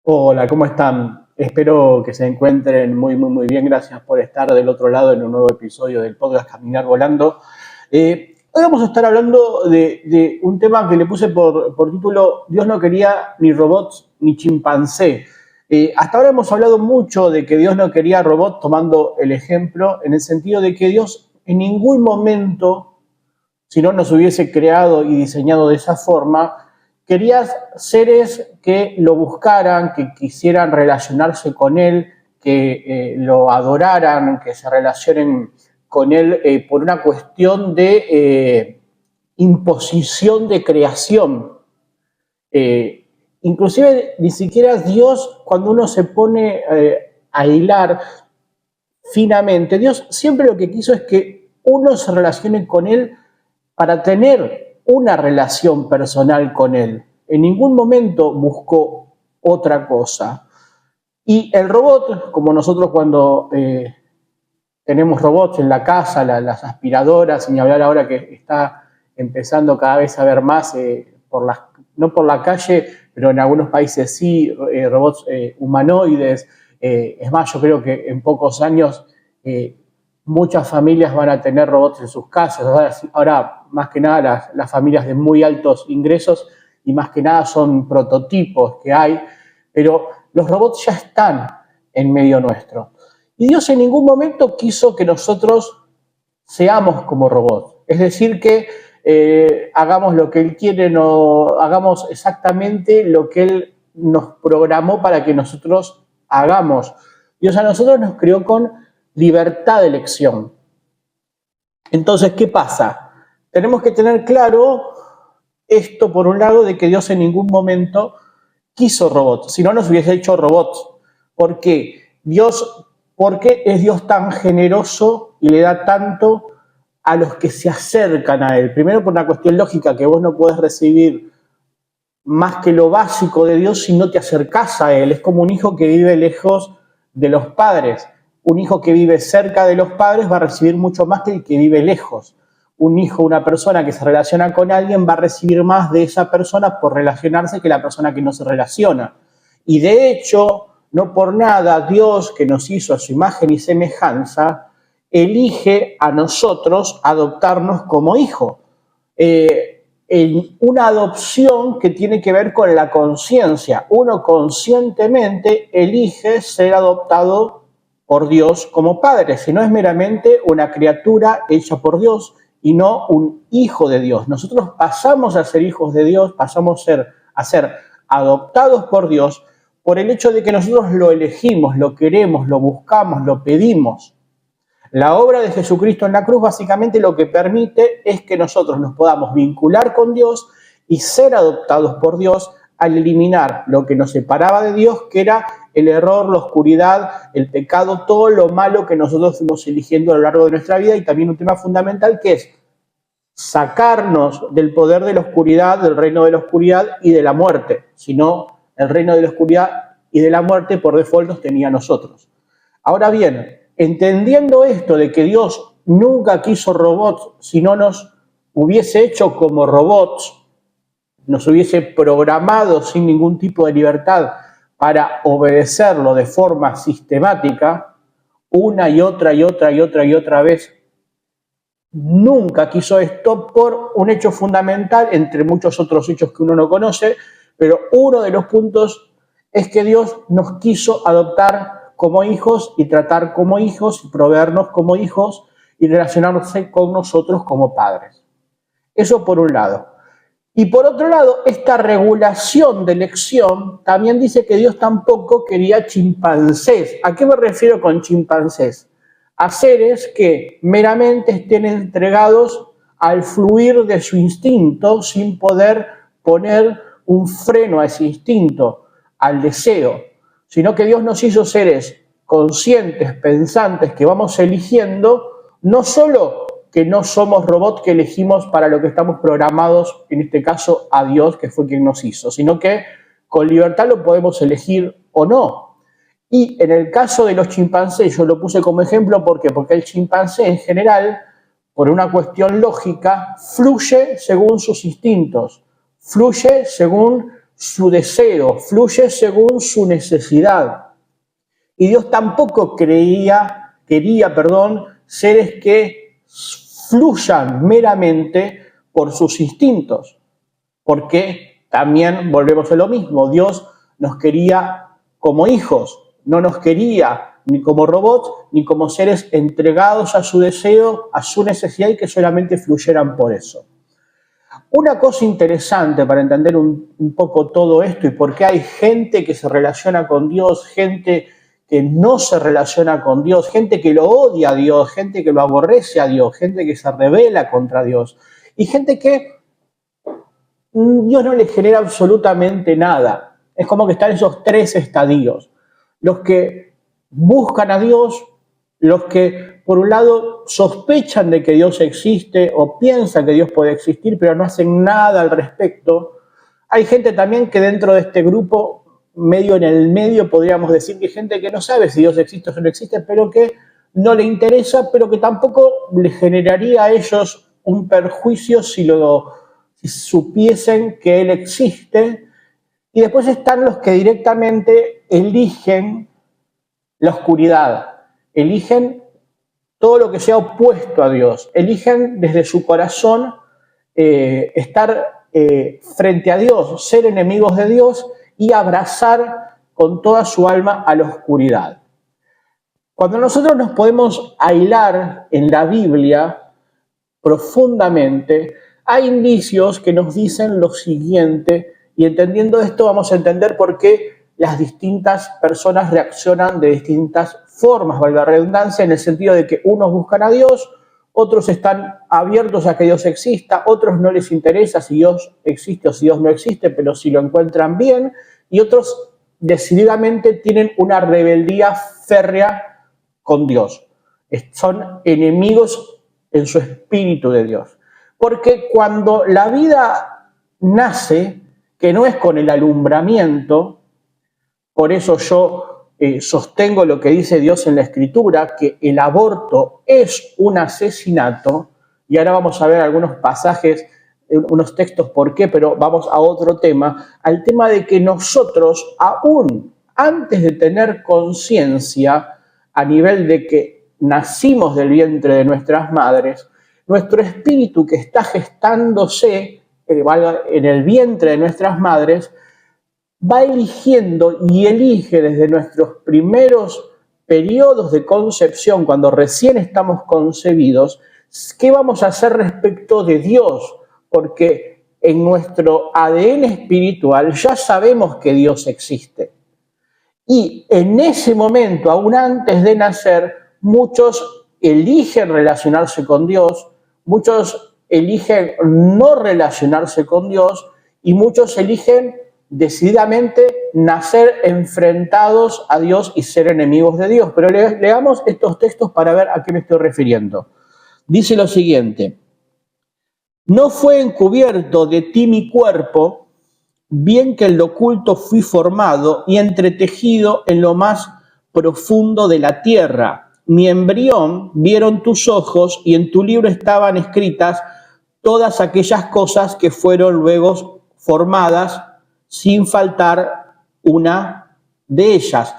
Hola, ¿cómo están? Espero que se encuentren muy bien. Gracias por estar del otro lado en un nuevo episodio del podcast Caminar Volando. Hoy vamos a estar hablando de un tema que le puse por título Dios no quería ni robots ni chimpancé. Hasta ahora hemos hablado mucho de que Dios no quería robots, tomando el ejemplo en el sentido de que Dios en ningún momento, si no nos hubiese creado y diseñado de esa forma, querías seres que lo buscaran, que quisieran relacionarse con él, que lo adoraran, que se relacionen con él por una cuestión de imposición de creación. Eh, Inclusive ni siquiera Dios, cuando uno se pone a hilar finamente, Dios siempre lo que quiso es que uno se relacione con él para tener una relación personal con él. En ningún momento buscó otra cosa. Y el robot, como nosotros cuando tenemos robots en la casa, las aspiradoras, sin hablar ahora que está empezando cada vez a ver más, no por la calle, pero en algunos países sí, robots humanoides. Es más, yo creo que en pocos años muchas familias van a tener robots en sus casas. Ahora más que nada, las familias de muy altos ingresos y más que nada son prototipos que hay, pero los robots ya están en medio nuestro. Y Dios en ningún momento quiso que nosotros seamos como robots. Es decir, que hagamos lo que Él quiere, no hagamos exactamente lo que Él nos programó para que nosotros hagamos. Dios a nosotros nos creó con libertad de elección. Entonces, ¿qué pasa? Tenemos que tener claro esto, por un lado, de que Dios en ningún momento quiso robots, si no nos hubiese hecho robots. ¿Por qué? ¿Por qué es Dios tan generoso y le da tanto a los que se acercan a Él? Primero, por una cuestión lógica, que vos no podés recibir más que lo básico de Dios si no te acercás a Él. Es como un hijo que vive lejos de los padres. Un hijo que vive cerca de los padres va a recibir mucho más que el que vive lejos. Un hijo, una persona que se relaciona con alguien va a recibir más de esa persona por relacionarse que la persona que no se relaciona. Y de hecho, no por nada, Dios, que nos hizo a su imagen y semejanza, elige a nosotros adoptarnos como hijo. En una adopción que tiene que ver con la conciencia. Uno conscientemente elige ser adoptado por Dios como padre, si no es meramente una criatura hecha por Dios y no un hijo de Dios. Nosotros pasamos a ser hijos de Dios, pasamos a ser adoptados por Dios por el hecho de que nosotros lo elegimos, lo queremos, lo buscamos, lo pedimos. La obra de Jesucristo en la cruz básicamente lo que permite es que nosotros nos podamos vincular con Dios y ser adoptados por Dios al eliminar lo que nos separaba de Dios, que era el error, la oscuridad, el pecado, todo lo malo que nosotros fuimos eligiendo a lo largo de nuestra vida. Y también un tema fundamental que es sacarnos del poder de la oscuridad, del reino de la oscuridad y de la muerte. Si no, el reino de la oscuridad y de la muerte por default nos tenía a nosotros. Ahora bien, entendiendo esto de que Dios nunca quiso robots, si no nos hubiese hecho como robots, nos hubiese programado sin ningún tipo de libertad para obedecerlo de forma sistemática, una y otra y otra y otra y otra vez. Nunca quiso esto por un hecho fundamental, entre muchos otros hechos que uno no conoce, pero uno de los puntos es que Dios nos quiso adoptar como hijos y tratar como hijos y proveernos como hijos y relacionarse con nosotros como padres. Eso por un lado. Y por otro lado, esta regulación de elección también dice que Dios tampoco quería chimpancés. ¿A qué me refiero con chimpancés? A seres que meramente estén entregados al fluir de su instinto sin poder poner un freno a ese instinto, al deseo, sino que Dios nos hizo seres conscientes, pensantes, que vamos eligiendo, no solo que no somos robots que elegimos para lo que estamos programados, en este caso a Dios, que fue quien nos hizo, sino que con libertad lo podemos elegir o no. Y en el caso de los chimpancés, yo lo puse como ejemplo, ¿por qué? Porque el chimpancé en general, por una cuestión lógica, fluye según sus instintos, fluye según su deseo, fluye según su necesidad. Y Dios tampoco quería, seres que fluyan meramente por sus instintos, porque también volvemos a lo mismo, Dios nos quería como hijos, no nos quería ni como robots, ni como seres entregados a su deseo, a su necesidad y que solamente fluyeran por eso. Una cosa interesante para entender un poco todo esto y por qué hay gente que se relaciona con Dios, gente que no se relaciona con Dios, gente que lo odia a Dios, gente que lo aborrece a Dios, gente que se rebela contra Dios y gente que Dios no le genera absolutamente nada. Es como que están esos tres estadios. Los que buscan a Dios, los que por un lado sospechan de que Dios existe o piensan que Dios puede existir, pero no hacen nada al respecto. Hay gente también que dentro de este grupo, medio en el medio, podríamos decir que hay gente que no sabe si Dios existe o no existe, pero que no le interesa, pero que tampoco le generaría a ellos un perjuicio si supiesen que Él existe. Y después están los que directamente eligen la oscuridad, eligen todo lo que sea opuesto a Dios, eligen desde su corazón estar frente a Dios, ser enemigos de Dios y abrazar con toda su alma a la oscuridad. Cuando nosotros nos podemos aislar en la Biblia profundamente, hay indicios que nos dicen lo siguiente, y entendiendo esto vamos a entender por qué las distintas personas reaccionan de distintas formas, valga la redundancia, en el sentido de que unos buscan a Dios, otros están abiertos a que Dios exista, otros no les interesa si Dios existe o si Dios no existe, pero si lo encuentran bien, y otros decididamente tienen una rebeldía férrea con Dios. Son enemigos en su espíritu de Dios. Porque cuando la vida nace, que no es con el alumbramiento, por eso yo sostengo lo que dice Dios en la Escritura, que el aborto es un asesinato, y ahora vamos a ver algunos pasajes, unos textos por qué, pero vamos a otro tema, al tema de que nosotros, aún antes de tener conciencia, a nivel de que nacimos del vientre de nuestras madres, nuestro espíritu que está gestándose en el vientre de nuestras madres, va eligiendo y elige desde nuestros primeros periodos de concepción, cuando recién estamos concebidos, qué vamos a hacer respecto de Dios, porque en nuestro ADN espiritual ya sabemos que Dios existe. Y en ese momento, aún antes de nacer, muchos eligen relacionarse con Dios, muchos eligen no relacionarse con Dios y muchos eligen decididamente nacer enfrentados a Dios y ser enemigos de Dios. Pero leamos estos textos para ver a qué me estoy refiriendo. Dice lo siguiente: no fue encubierto de ti mi cuerpo, bien que en lo oculto fui formado y entretejido en lo más profundo de la tierra. Mi embrión vieron tus ojos y en tu libro estaban escritas todas aquellas cosas que fueron luego formadas, sin faltar una de ellas.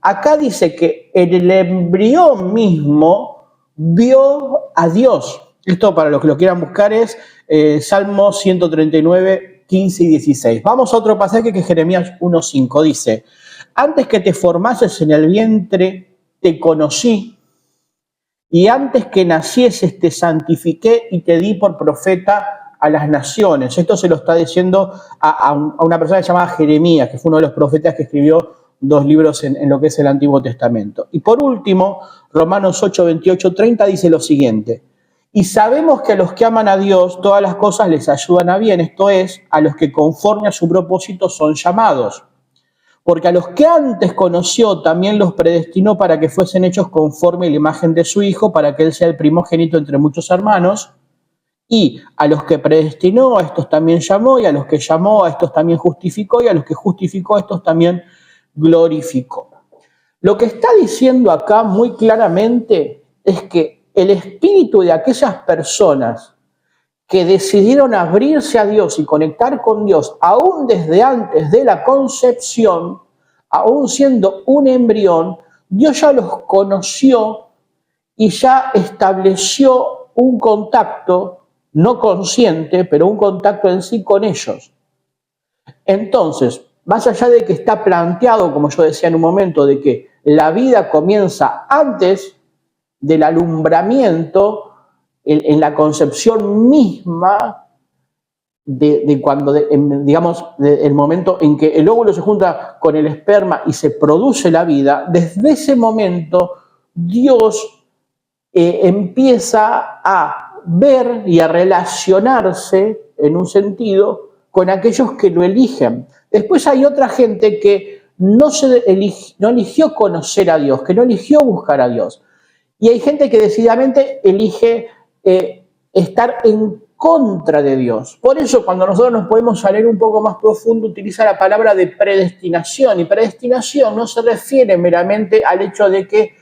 Acá dice que en el embrión mismo vio a Dios. Esto, para los que lo quieran buscar, es Salmo 139, 15 y 16. Vamos a otro pasaje que es Jeremías 1:5. Dice: antes que te formases en el vientre te conocí, y antes que nacieses te santifiqué y te di por profeta a las naciones. Esto se lo está diciendo a una persona llamada Jeremías, que fue uno de los profetas que escribió 2 libros en lo que es el Antiguo Testamento. Y por último, Romanos 8, 28, 30 dice lo siguiente: y sabemos que a los que aman a Dios todas las cosas les ayudan a bien, esto es, a los que conforme a su propósito son llamados. Porque a los que antes conoció también los predestinó para que fuesen hechos conforme a la imagen de su Hijo, para que Él sea el primogénito entre muchos hermanos. Y a los que predestinó, a estos también llamó, y a los que llamó, a estos también justificó, y a los que justificó, a estos también glorificó. Lo que está diciendo acá muy claramente es que el espíritu de aquellas personas que decidieron abrirse a Dios y conectar con Dios, aún desde antes de la concepción, aún siendo un embrión, Dios ya los conoció y ya estableció un contacto, no consciente, pero un contacto en sí con ellos. Entonces, más allá de que está planteado, como yo decía en un momento, de que la vida comienza antes del alumbramiento, en la concepción misma de cuando, digamos, el momento en que el óvulo se junta con el esperma y se produce la vida, desde ese momento Dios empieza a ver y a relacionarse en un sentido con aquellos que lo eligen. Después hay otra gente que no eligió conocer a Dios, que no eligió buscar a Dios. Y hay gente que decididamente elige estar en contra de Dios. Por eso cuando nosotros nos podemos salir un poco más profundo, utiliza la palabra de predestinación. Y predestinación no se refiere meramente al hecho de que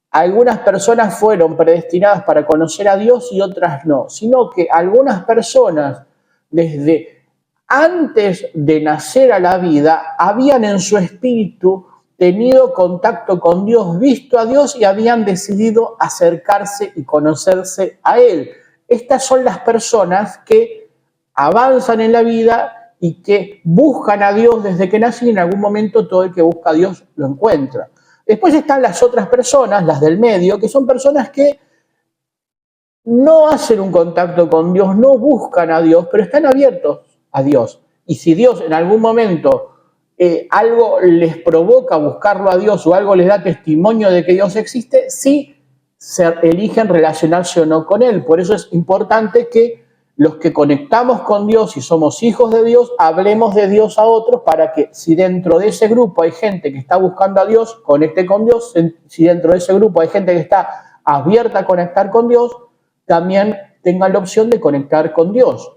algunas personas fueron predestinadas para conocer a Dios y otras no, sino que algunas personas desde antes de nacer a la vida habían en su espíritu tenido contacto con Dios, visto a Dios y habían decidido acercarse y conocerse a Él. Estas son las personas que avanzan en la vida y que buscan a Dios desde que nacen y en algún momento todo el que busca a Dios lo encuentra. Después están las otras personas, las del medio, que son personas que no hacen un contacto con Dios, no buscan a Dios, pero están abiertos a Dios. Y si Dios en algún momento algo les provoca buscarlo a Dios o algo les da testimonio de que Dios existe, sí se eligen relacionarse o no con Él. Por eso es importante que los que conectamos con Dios y somos hijos de Dios, hablemos de Dios a otros para que si dentro de ese grupo hay gente que está buscando a Dios, conecte con Dios. Si dentro de ese grupo hay gente que está abierta a conectar con Dios, también tengan la opción de conectar con Dios.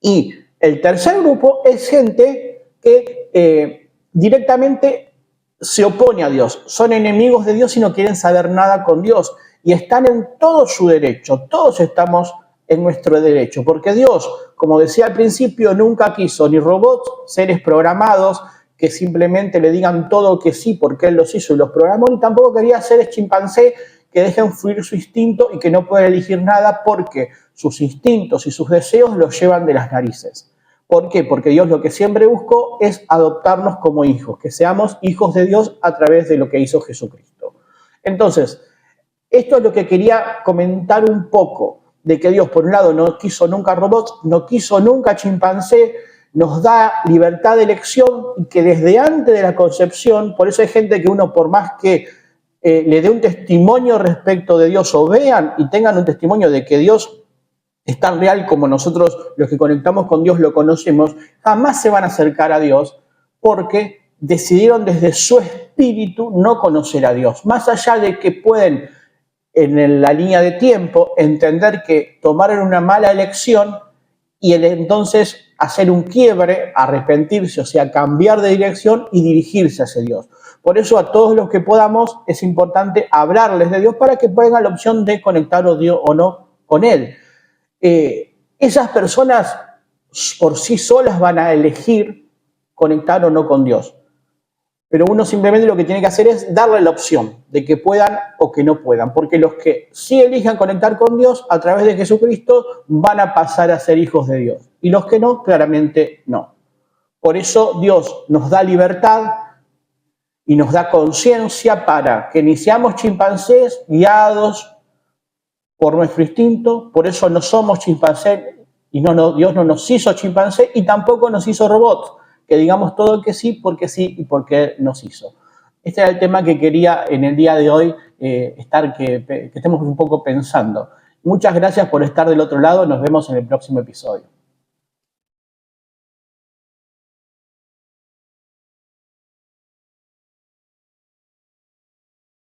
Y el tercer grupo es gente que directamente se opone a Dios, son enemigos de Dios y no quieren saber nada con Dios. Y están en todo su derecho, todos estamos en nuestro derecho, porque Dios, como decía al principio, nunca quiso ni robots, seres programados que simplemente le digan todo que sí porque Él los hizo y los programó, ni tampoco quería seres chimpancé que dejen fluir su instinto y que no pueden elegir nada porque sus instintos y sus deseos los llevan de las narices. ¿Por qué? Porque Dios lo que siempre buscó es adoptarnos como hijos, que seamos hijos de Dios a través de lo que hizo Jesucristo. Entonces, esto es lo que quería comentar un poco, de que Dios, por un lado, no quiso nunca robots, no quiso nunca chimpancé, nos da libertad de elección y que desde antes de la concepción, por eso hay gente que uno, por más que le dé un testimonio respecto de Dios o vean y tengan un testimonio de que Dios es tan real como nosotros los que conectamos con Dios lo conocemos, jamás se van a acercar a Dios porque decidieron desde su espíritu no conocer a Dios. Más allá de que pueden en la línea de tiempo entender que tomaron una mala elección y entonces hacer un quiebre, arrepentirse, o sea, cambiar de dirección y dirigirse hacia Dios. Por eso a todos los que podamos es importante hablarles de Dios para que tengan la opción de conectar o no con Él. Esas personas por sí solas van a elegir conectar o no con Dios. Pero uno simplemente lo que tiene que hacer es darle la opción de que puedan o que no puedan. Porque los que sí elijan conectar con Dios a través de Jesucristo van a pasar a ser hijos de Dios. Y los que no, claramente no. Por eso Dios nos da libertad y nos da conciencia para que iniciamos chimpancés guiados por nuestro instinto. Por eso no somos chimpancés y Dios no nos hizo chimpancés y tampoco nos hizo robots. Que digamos todo que sí y porque nos hizo. Este era el tema que quería en el día de hoy que estemos un poco pensando. Muchas gracias por estar del otro lado. Nos vemos en el próximo episodio.